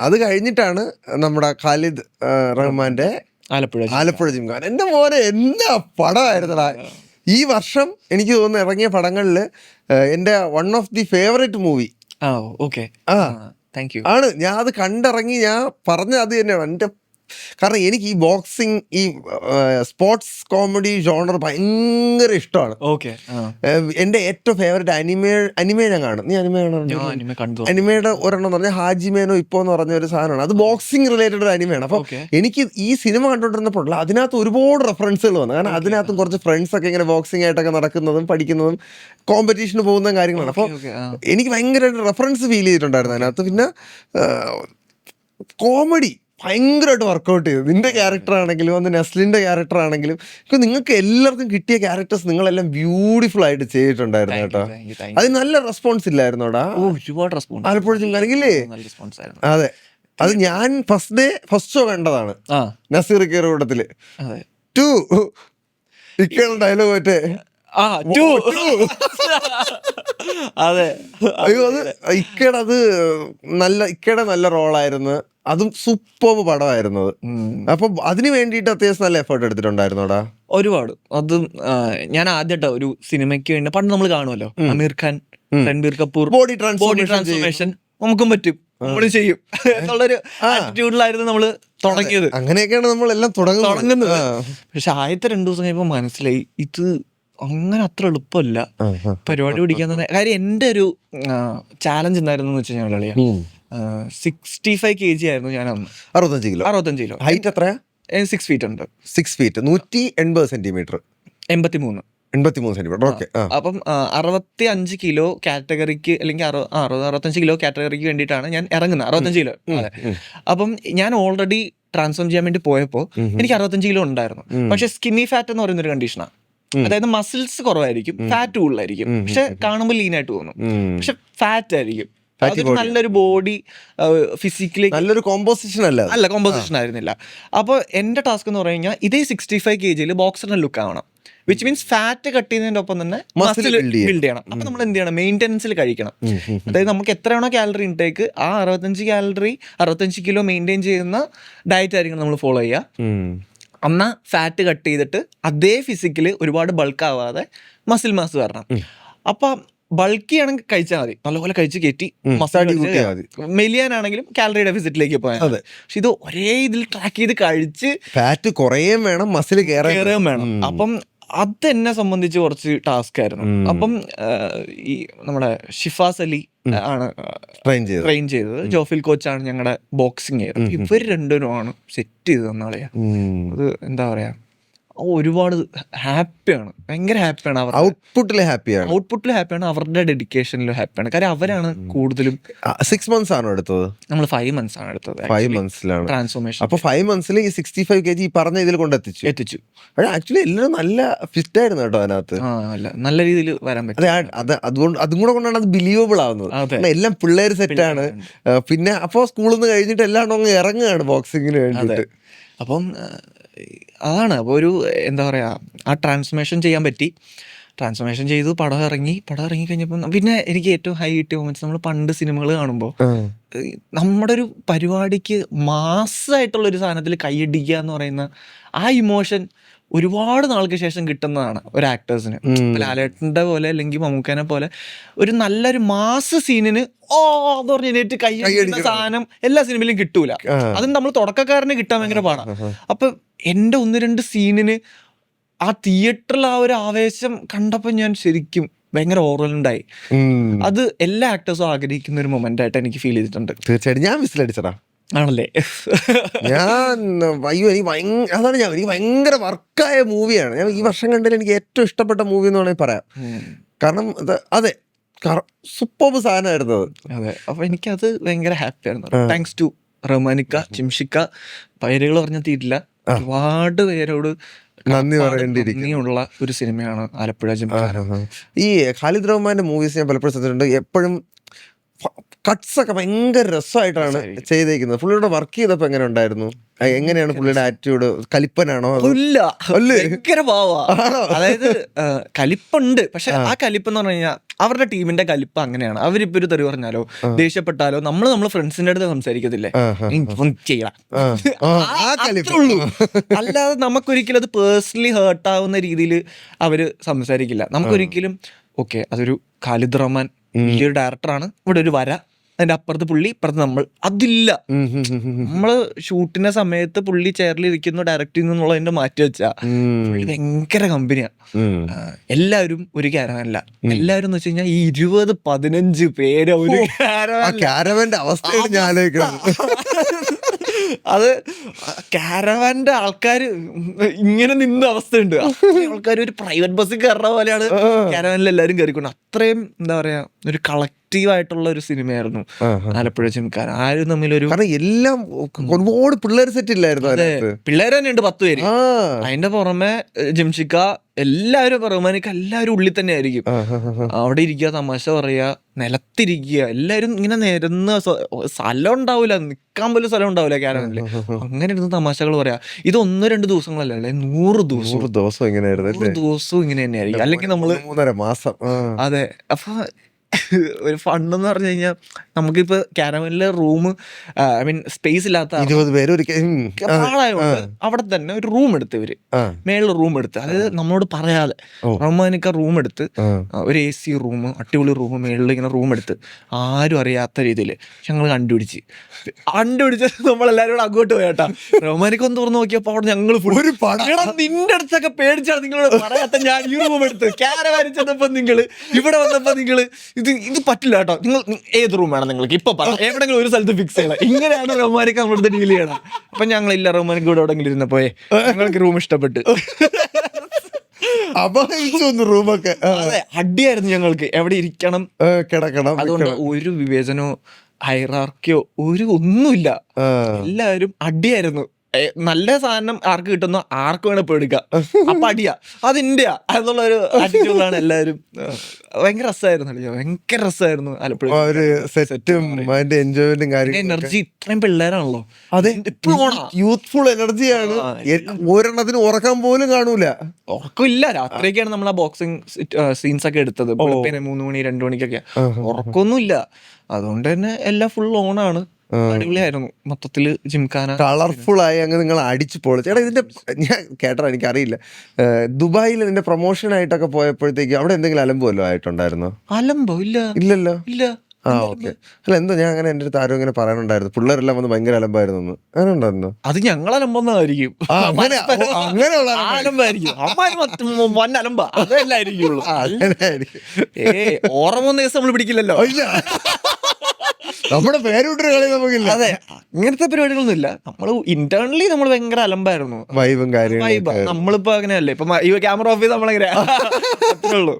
അത് കഴിഞ്ഞിട്ടാണ് നമ്മുടെ ഖാലിദ് റഹ്മാന്റെ ആലപ്പുഴ ജിംഖാന. എന്റെ മോനെ എന്നാ പടമായിരുന്നടാ. ഈ വർഷം എനിക്ക് തോന്നുന്നു ഇറങ്ങിയ പടങ്ങളിൽ എന്റെ one of the favourite movie ആണ്. ഞാൻ അത് കണ്ടിറങ്ങി ഞാൻ പറഞ്ഞ അത് തന്നെയാണ് എന്റെ. കാരണം എനിക്ക് ഈ ബോക്സിങ്, ഈ സ്പോർട്സ് കോമഡി ജോണർ ഭയങ്കര ഇഷ്ടമാണ്. എന്റെ ഏറ്റവും ഫേവറേറ്റ് അനിമേ ഞാൻ കാണും. നീ അനിമേ കാണാറുണ്ട്? അനിമയുടെ ഒരെണ്ണം എന്ന് പറഞ്ഞാൽ ഹാജിമേനോ ഇപ്പോ എന്ന് പറഞ്ഞ ഒരു സാധനമാണ്. അത് ബോക്സിംഗ് റിലേറ്റഡ് ഒരു അനിമയാണ്. അപ്പൊ എനിക്ക് ഈ സിനിമ കണ്ടുകൊണ്ടിരുന്നപ്പോൾ അതിനകത്ത് ഒരുപാട് റെഫറൻസുകൾ വന്നു. കാരണം അതിനകത്തും കുറച്ച് ഫ്രണ്ട്സ് ഒക്കെ ഇങ്ങനെ ബോക്സിംഗ് ആയിട്ടൊക്കെ നടക്കുന്നതും പഠിക്കുന്നതും കോമ്പറ്റീഷന് പോകുന്ന കാര്യങ്ങളാണ്. അപ്പോൾ എനിക്ക് ഭയങ്കരമായിട്ട് റെഫറൻസ് ഫീൽ ചെയ്തിട്ടുണ്ടായിരുന്നു അതിനകത്ത്. പിന്നെ കോമഡി ഭയങ്കരമായിട്ട് വർക്കൗട്ട് ചെയ്തു. നിന്റെ ക്യാരക്ടർ ആണെങ്കിലും അത് നെസ്ലിന്റെ ക്യാരക്ടർ ആണെങ്കിലും നിങ്ങൾക്ക് എല്ലാവർക്കും കിട്ടിയ ക്യാരക്ടേഴ്സ് നിങ്ങളെല്ലാം ബ്യൂട്ടിഫുൾ ആയിട്ട് ചെയ്തിട്ടുണ്ടായിരുന്നു കേട്ടോ. അത് നല്ല റെസ്പോൺസ് ഇല്ലായിരുന്നോടാ? ഒരുപാട് റെസ്പോൺസ് ആലപ്പുഴ ജിംഖാനയില്ലേ? അതെ, അത് ഞാൻ ഫസ്റ്റ് ഷോ കണ്ടതാണ് നസീർ കൂട്ടത്തില്. 2 ഇക്കയുടെ ഡയലോഗ് മറ്റേ അതെ. അയ്യോ, അത് ഇക്കയുടെ നല്ല റോളായിരുന്നു. അതും സൂപ്പർ പടമായിരുന്നു. അപ്പൊ അതിന് വേണ്ടിയിട്ട് അത്യാവശ്യം നല്ല എഫേർട്ട് എടുത്തിട്ടുണ്ടായിരുന്നോടാ? ഒരുപാട്. അതും ഞാൻ ആദ്യമായിട്ടാ ഒരു സിനിമയ്ക്ക് വേണ്ടി, പണ്ട് നമ്മൾ കാണുമല്ലോ അമീർ ഖാൻ, രൺബീർ കപൂർ, ബോഡി ട്രാൻസ്ഫോർമേഷൻ നമുക്കും പറ്റും, നമ്മളും ചെയ്യും എന്നുള്ളൊരു ആറ്റിറ്റ്യൂഡിലായിരുന്നു നമ്മള് തുടങ്ങിയത്. അങ്ങനെയൊക്കെയാണ് നമ്മളെല്ലാം തുടങ്ങുന്നത്. പക്ഷെ ആദ്യത്തെ 2 ദിവസം കഴിയുമ്പോൾ മനസ്സിലായി ഇത് അങ്ങനെ അത്ര എളുപ്പമല്ല പരിപാടി പിടിക്കാൻ തന്നെ. കാര്യം എൻ്റെ ഒരു ചാലഞ്ച് എന്തായിരുന്നു എന്ന് വെച്ച് കഴിഞ്ഞാൽ 65 kg ആയിരുന്നു ഞാൻ അന്ന്. 65 കിലോ. ഹൈറ്റ് എത്രയാ? 6 feet ഉണ്ട്. 6 feet 180 സെന്റിമീറ്റർ. 83 സെന്റിമീറ്റർ. ഓക്കെ. അപ്പം 65 കിലോ കാറ്റഗറിക്ക്, അല്ലെങ്കിൽ 65 കിലോ കാറ്റഗറിക്ക് വേണ്ടിയിട്ടാണ് ഞാൻ ഇറങ്ങുന്നത്. 65 കിലോ. അതെ. അപ്പം ഞാൻ ഓൾറെഡി ട്രാൻസ്ഫോം ചെയ്യാൻ വേണ്ടി പോയപ്പോൾ എനിക്ക് 65 കിലോ ഉണ്ടായിരുന്നു. പക്ഷെ സ്കിന്നി ഫാറ്റ് എന്ന് പറയുന്ന ഒരു കണ്ടീഷനാണ്. അതായത് മസിൽസ് കുറവായിരിക്കും, ഫാറ്റ് കൂടുതലായിരിക്കും, പക്ഷെ കാണുമ്പോൾ ലീനായിട്ട് തോന്നും, പക്ഷെ ഫാറ്റ് ആയിരിക്കും. നല്ലൊരു ബോഡി ഫിസിക്കലി നല്ലൊരു കോമ്പോസിഷൻ കോമ്പോസിഷൻ ആയിരുന്നില്ല. അപ്പോൾ എൻ്റെ ടാസ്ക് എന്ന് പറഞ്ഞു കഴിഞ്ഞാൽ ഇതേ 65 kg ബോക്സറിന്റെ ലുക്ക് ആവണം. വിച്ച് മീൻസ് ഫാറ്റ് കട്ട് ചെയ്യുന്നതിന്റെ ഒപ്പം തന്നെ മസിൽ ബിൽഡ് ചെയ്യണം. അപ്പൊ നമ്മൾ എന്ത് ചെയ്യണം? മെയിൻ്റെനൻസിൽ കഴിക്കണം. അതായത് നമുക്ക് എത്രയാണോ കാലറി ഇൻടേക്ക്, ആ 65 കിലോ മെയിൻറ്റെയിൻ ചെയ്യുന്ന ഡയറ്റ് ആയിരിക്കും നമ്മൾ ഫോളോ ചെയ്യുക. എന്നാൽ ഫാറ്റ് കട്ട് ചെയ്തിട്ട് അതേ ഫിസിക്കല് ഒരുപാട് ബൾക്ക് ആവാതെ മസിൽ മാസ് വരണം. അപ്പം ബൾക്കി ആണെങ്കിൽ കഴിച്ചാൽ മതി, നല്ലപോലെ കഴിച്ച് കയറ്റി മെലിയാനാണെങ്കിലും കാലറി ഡെഫിസിറ്റിലേക്ക് പോയാൽ മതി. പക്ഷെ ഇത് ഒരേ ഇതിൽ ട്രാക്ക് ചെയ്ത് കഴിച്ച് ഫാറ്റ് കുറയുകയും വേണം, മസിൽ കയറുകയും വേണം. അപ്പം അതെന്നെ സംബന്ധിച്ച് കുറച്ച് ടാസ്ക് ആയിരുന്നു. അപ്പം ഈ നമ്മുടെ ഷിഫാസ് അലി ആണ് ട്രെയിൻ ചെയ്തത്, ജോഫിൽ കോച്ചാണ് ഞങ്ങളുടെ ബോക്സിങ് ചെയ്തത്. ഇവർ രണ്ടുപേരുമാണ് സെറ്റ് ചെയ്തത് എന്നാളെയാ. അത് എന്താ പറയാ, ഒരുപാട് ഹാപ്പിയാണ്, ഭയങ്കര ഹാപ്പിയാണ്. അവർ ഔട്ട്പുട്ടിൽ ഹാപ്പിയാണ്, അവരുടെ ഡെഡിക്കേഷനിലും ഹാപ്പിയാണ്. കാര്യം അവരാണ് കൂടുതലും. 6 months ആണോ എടുത്തത്? നമ്മൾ 5 months ആണ് എടുത്തത്. 5 monthsലാണ് ട്രാൻസ്ഫോർമേഷൻ. അപ്പൊ 5 months ഈ 65 kg ഈ പറഞ്ഞ ഇതിൽ കൊണ്ടെത്തിച്ചു. ആക്ച്വലി എല്ലാവരും നല്ല ഫിറ്റ് ആയിരുന്നു കേട്ടോ അതിനകത്ത്. നല്ല രീതിയിൽ വരാൻ പറ്റും. അതും കൂടെ കൊണ്ടാണ് അത് ബിലീവബിൾ ആവുന്നത്. എല്ലാം പിള്ളേര് സെറ്റാണ്. പിന്നെ അപ്പൊ സ്കൂളിൽ നിന്ന് കഴിഞ്ഞിട്ട് എല്ലാം അങ്ങ് ഇറങ്ങുകയാണ് ബോക്സിങ്ങിന് വേണ്ടിയിട്ട്. അപ്പം അതാണ്. അപ്പോൾ ഒരു എന്താ പറയുക, ആ ട്രാൻസ്ഫോർമേഷൻ ചെയ്യാൻ പറ്റി. ട്രാൻസ്ഫോർമേഷൻ ചെയ്തു, പടം ഇറങ്ങി കഴിഞ്ഞപ്പോൾ പിന്നെ എനിക്ക് ഏറ്റവും ഹൈ കിട്ടിയ മൊമെന്റ്സ്, നമ്മൾ പണ്ട് സിനിമകൾ കാണുമ്പോൾ നമ്മുടെ ഒരു പരിപാടിക്ക് മാസ്സായിട്ടുള്ളൊരു സാധനത്തിൽ കൈയടിക്കുക എന്ന് പറയുന്ന ആ ഇമോഷൻ ഒരുപാട് നാൾക്ക് ശേഷം കിട്ടുന്നതാണ് ഒരു ആക്ടേഴ്സിന്. ലാലേട്ടൻ്റെ പോലെ അല്ലെങ്കിൽ മമ്മൂക്കനെ പോലെ ഒരു നല്ലൊരു മാസ് സീനിന് എന്ന് പറഞ്ഞ് എണീറ്റ് കൈയടിക്കുന്ന സാധനം എല്ലാ സിനിമയിലും കിട്ടൂല. അതും നമ്മൾ തുടക്കക്കാരന് കിട്ടാൻ ഭയങ്കര പാടാണ്. അപ്പൊ എൻ്റെ 1-2 സീനിന് ആ തിയേറ്ററിൽ ആ ഒരു ആവേശം കണ്ടപ്പോൾ ഞാൻ ശരിക്കും ഭയങ്കര ഓർമ്മയുണ്ടായി. അത് എല്ലാ ആക്ടേഴ്സും ആഗ്രഹിക്കുന്ന ഒരു മൊമെന്റ് ആയിട്ട് എനിക്ക് ഫീൽ ചെയ്തിട്ടുണ്ട്. തീർച്ചയായിട്ടും ഞാൻ വിസിലടിച്ചടാ. ആണല്ലേ? എനിക്ക് ഭയങ്കര വർക്കായ മൂവിയാണ്. ഞാൻ ഈ വർഷം കണ്ടതിൽ എനിക്ക് ഏറ്റവും ഇഷ്ടപ്പെട്ട മൂവി എന്ന് വേണമെങ്കിൽ പറയാം. കാരണം അതെ, സൂപ്പർ സാധനമായിരുന്നു അത്. അതെ. അപ്പൊ എനിക്കത് ഭയങ്കര ഹാപ്പിയായിരുന്നു. താങ്ക്സ് ടു റഹ്മാനിക്ക, ചിംഷിക്ക, പേരുകൾ പറഞ്ഞ തീരില്ല, ഒരുപാട് പേരോട് നന്ദി പറയേണ്ടിയിരിക്കുന്നുള്ള ഒരു സിനിമയാണ് ആലപ്പുഴ ജിംഖാന. ഈ ഖാലിദ് റഹ്മാന്റെ മൂവീസ് ഞാൻ പലപ്പോഴും ശ്രദ്ധിച്ചിട്ടുണ്ട്. എപ്പോഴും കട്ട്സ് ഒക്കെ ഭയങ്കര രസമായിട്ടാണ് ചെയ്തേക്കുന്നത്. പുള്ളിയുടെ വർക്ക് ചെയ്തപ്പോ എങ്ങനെ ഉണ്ടായിരുന്നു? എങ്ങനെയാണ് പുള്ളിയുടെ ആറ്റിറ്റ്യൂഡ്? കലിപ്പനാണോ? ഭയങ്കര പാവാ. അതായത് കലിപ്പുണ്ട്, പക്ഷെ ആ കലിപ്പ് എന്ന് പറഞ്ഞു കഴിഞ്ഞാൽ അവരുടെ ടീമിന്റെ കലിപ്പ് അങ്ങനെയാണ്. അവരിപ്പോ ഒരു തെറി പറഞ്ഞാലോ ദേഷ്യപ്പെട്ടാലോ നമ്മള് ഫ്രണ്ട്സിന്റെ അടുത്ത് സംസാരിക്കത്തില്ലേ, ചെയ്യണം, അല്ലാതെ നമുക്കൊരിക്കലും അത് പേഴ്സണലി ഹേർട്ട് ആവുന്ന രീതിയിൽ അവര് സംസാരിക്കില്ല. നമുക്കൊരിക്കലും ഓക്കെ അതൊരു ഖാലിദ് റഹ്മാൻ വലിയൊരു ഡയറക്ടറാണ്, ഇവിടെ ഒരു വര, അതിന്റെ അപ്പുറത്ത് പുള്ളി, ഇപ്പുറത്ത് നമ്മൾ, അതില്ല. നമ്മള് ഷൂട്ടിന്റെ സമയത്ത് പുള്ളി ചെയറിലിരിക്കുന്നു, ഡയറക്ട് ചെയ്യുന്നുള്ളതിന്റെ മാറ്റി വെച്ചാ പുള്ളി ഭയങ്കര കമ്പനിയാ. എല്ലാവരും ഒരു ക്യാരവാനല്ല, എല്ലാവരും എന്ന് വെച്ച് കഴിഞ്ഞാൽ ഈ 20-15 പേര് ഒരു ക്യാരവാന്റെ അവസ്ഥയാണ് ഞാൻ ആലോചിക്കണം. അത് ക്യാരവാന്റെ ആൾക്കാര് ഇങ്ങനെ നിന്ന അവസ്ഥയുണ്ട്. ആൾക്കാർ ഒരു പ്രൈവറ്റ് ബസ്സിൽ കയറുന്ന പോലെയാണ് ക്യാരവാനിൽ എല്ലാവരും കയറിക്കൊണ്ട്. അത്രയും എന്താ പറയാ ഒരു കളക്റ്റീവായിട്ടുള്ള ഒരു സിനിമയായിരുന്നു ആലപ്പുഴ ജിംഖാന. ആരും തമ്മിലൊരു എല്ലാം ഒരുപാട് പിള്ളേർ സെറ്റ് ഇല്ലായിരുന്നു. പിള്ളേർ തന്നെ ഉണ്ട് 10 പേര്. അതിന്റെ പുറമെ ജിംഷിക്ക, എല്ലാവരും റഹ്മാനിക്ക് എല്ലാവരും ഉള്ളിൽ തന്നെ ആയിരിക്കും. അവിടെ ഇരിക്കുക, തമാശ പറയുക, നിലത്തിരിക്കുക, എല്ലാവരും ഇങ്ങനെ നിരന്ന്, സ്ഥലം ഉണ്ടാവില്ല, നിക്കാൻ പോലും സ്ഥലം ഉണ്ടാവില്ല ക്യാരവനില്. അങ്ങനെ ഇരുന്ന് തമാശകൾ പറയാ. ഇത് 1-2 ദിവസങ്ങളല്ല, 100 ദിവസം ഇങ്ങനെയായിരുന്നു. 100 ദിവസവും ഇങ്ങനെ തന്നെയായിരിക്കും. അല്ലെങ്കിൽ നമ്മള് 3.5 മാസം. അതെ. അപ്പൊ ഒരു ഫണ്ടെന്ന് പറഞ്ഞു കഴിഞ്ഞാൽ നമുക്കിപ്പോ ക്യാരവനിലെ റൂം, ഐ മീൻ സ്പേസ് ഇല്ലാത്ത 20 പേര് ആളായതുകൊണ്ട് അവിടെ തന്നെ ഒരു റൂം എടുത്ത് ഇവര് മേളിൽ റൂം എടുത്ത്, അതായത് നമ്മളോട് പറയാതെ റഹ്മാനിക്ക റൂം എടുത്ത്, ഒരു AC റൂം, അടിപൊളി റൂം, മേളിൽ ഇങ്ങനെ റൂം എടുത്ത് ആരും അറിയാത്ത രീതിയിൽ ഞങ്ങൾ കണ്ടുപിടിച്ച് നമ്മളെല്ലാരും കൂടെ അങ്ങോട്ട് പോയാട്ടാ. റഹ്മാനിക്ക ഒന്ന് തുറന്ന് നോക്കിയപ്പോ അവിടെ ഞങ്ങൾ നിന്റെ അടുത്തൊക്കെ പേടിച്ചാണ് നിങ്ങളോട് പറയാത്ത ഞാൻ ഈ റൂം എടുത്ത്. ക്യാരവാനിൽ ചെന്നപ്പോ നിങ്ങള്, ഇവിടെ വന്നപ്പോ നിങ്ങള് ഇത് പറ്റില്ല കേട്ടോ, നിങ്ങൾ ഏത് റൂം വേണം നിങ്ങൾക്ക് ഇപ്പൊ പറ, എവിടെങ്കിലും ഒരു സ്ഥലത്ത് ഫിക്സ് ചെയ്യണം. ഇങ്ങനെയാണ് റഹ്മാനിക്ക നമ്മളടുത്ത് ഡീൽ ചെയ്യണം. അപ്പൊ ഞങ്ങളില്ല, റഹ്മാനിക്ക ഇവിടെ എവിടെങ്കിലും ഇരുന്നപ്പോയെ ഞങ്ങൾക്ക് റൂം ഇഷ്ടപ്പെട്ട് റൂമൊക്കെ അടിയായിരുന്നു. ഞങ്ങൾക്ക് എവിടെ ഇരിക്കണം, കിടക്കണം, അതുകൊണ്ട് ഒരു വിവേചനോ ഹൈറാർക്കിയോ ഒന്നുമില്ല. എല്ലാവരും അടിയായിരുന്നു. നല്ല സാധനം ആർക്ക് കിട്ടുന്നോ ആർക്ക് വേണം ഇപ്പൊ എടുക്കാം, അപ്പൊ അടിയാ അതിന്റെയാ എന്നുള്ള ഒരു ആറ്റിറ്റ്യൂഡിലാണ് എല്ലാവരും. ഭയങ്കര രസമായിരുന്നു, ഭയങ്കര രസമായിരുന്നു ആലപ്പുഴ. സെറ്റും അതിന്റെ എൻജോയ്മെന്റും കാര്യങ്ങളും. എനർജി ഇത്രയും പിള്ളേരാണല്ലോ, അതെ, യൂത്ത്ഫുൾ എനർജിയാണ്. ഒരെണ്ണത്തിന് ഉറക്കം പോലും കാണൂല, ഉറക്കമില്ല. രാത്രിയൊക്കെയാണ് നമ്മൾ ആ ബോക്സിങ് സീൻസ് ഒക്കെ എടുത്തത്, 3 മണി 2 മണിക്കൊക്കെ. ഉറക്കമൊന്നുമില്ല. അതുകൊണ്ട് തന്നെ എല്ലാം ഫുൾ ഓണാണ്. അടിപൊളിയായിരുന്നു മൊത്തത്തില് ജിംഖാന. കളർഫുൾ ആയി അങ്ങ് നിങ്ങൾ അടിച്ചു പോളി. ചേട്ടാ ഇതിന്റെ ഞാൻ കേട്ടോ, എനിക്കറിയില്ല, ദുബായിൽ ഇതിന്റെ പ്രൊമോഷൻ ആയിട്ടൊക്കെ പോയപ്പോഴത്തേക്ക് അവിടെ എന്തെങ്കിലും അലമ്പോ ആയിട്ടുണ്ടായിരുന്നോ? അലമ്പോ ഇല്ലല്ലോ. ഓക്കെ. അല്ല എന്താ, ഞാൻ അങ്ങനെ എന്റെ അടുത്ത് ആരും ഇങ്ങനെ പറയാനുണ്ടായിരുന്നു, പിള്ളേരെല്ലാം വന്ന് ഭയങ്കര അലമ്പായിരുന്നു. അങ്ങനെ ഉണ്ടായിരുന്നു? അത് ഞങ്ങൾ അലമ്പൊന്നായിരിക്കും, അങ്ങനെയുള്ള അലമ്പായിരിക്കും. വൻ അലമ്പ അതല്ലായിരിക്കുള്ളൂ. ഓർമ്മ ദിവസം നമ്മൾ പിടിക്കില്ലല്ലോ, നമ്മുടെ പേരുവിട്ടൊരു കളി നമുക്കില്ല. അതെ, ഇങ്ങനത്തെ പരിപാടികളൊന്നും ഇല്ല. നമ്മള് ഇന്റേണലി നമ്മൾ ഭയങ്കര അലമ്പായിരുന്നു, വൈബും കാര്യങ്ങളും. നമ്മളിപ്പോ അങ്ങനെയല്ലേ, ഇപ്പൊ ക്യാമറ ഓഫ് ചെയ്ത് നമ്മളെങ്ങനെ അത്രേ ഉള്ളൂ.